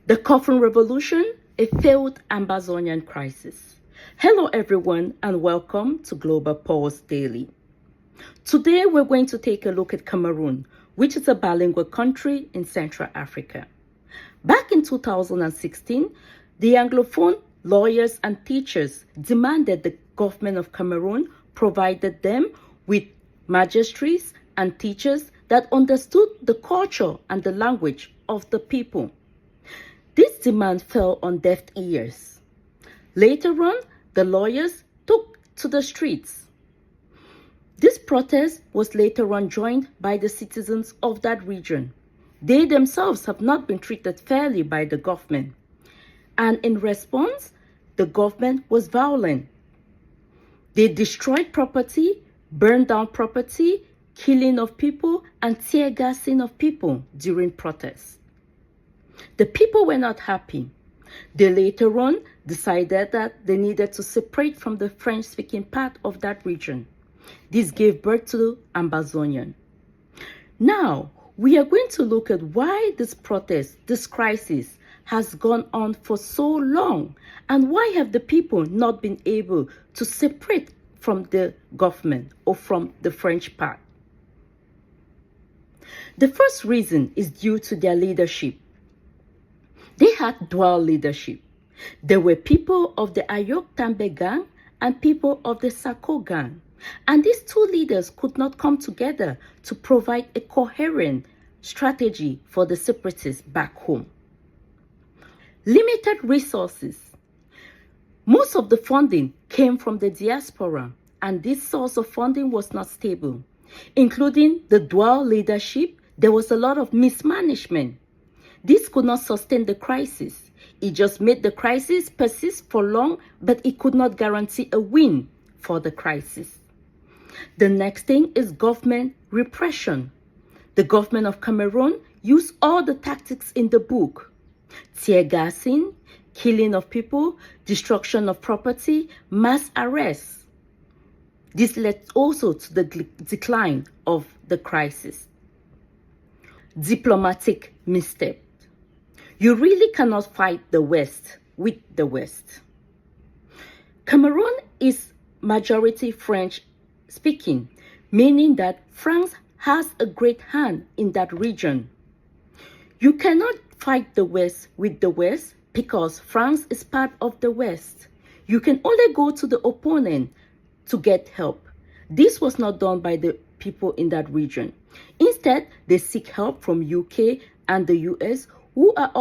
The Coffin Revolution, a failed Amazonian crisis. Hello everyone and welcome to Global Pulse Daily. Today we're going to take a look at Cameroon, which is a bilingual country in Central Africa. Back in 2016, the Anglophone lawyers and teachers demanded the government of Cameroon provided them with magistrates and teachers that understood the culture and the language of the people. This demand fell on deaf ears. Later on, the lawyers took to the streets. This protest was later on joined by the citizens of that region. They themselves have not been treated fairly by the government. And in response, the government was violent. They destroyed property, burned down property, killing of people, and tear gassing of people during protests. The people were not happy. They later on decided that they needed to separate from the French-speaking part of that region. This gave birth to Ambazonian. Now, we are going to look at why this protest, this crisis, has gone on for so long, and why have the people not been able to separate from the government or from the French part. The first reason is due to their leadership. They had dual leadership. There were people of the Ayok Tambe gang and people of the Sako gang. And these two leaders could not come together to provide a coherent strategy for the separatists back home. Limited resources. Most of the funding came from the diaspora, and this source of funding was not stable. Including the dual leadership, there was a lot of mismanagement. This could not sustain the crisis. It just made the crisis persist for long, but it could not guarantee a win for the crisis. The next thing is government repression. The government of Cameroon used all the tactics in the book: tear gassing, killing of people, destruction of property, mass arrests. This led also to the decline of the crisis. Diplomatic misstep. You really cannot fight the West with the West. Cameroon is majority French speaking, meaning that France has a great hand in that region. You cannot fight the West with the West because France is part of the West. You can only go to the opponent to get help. This was not done by the people in that region. Instead, they seek help from UK and the US, who are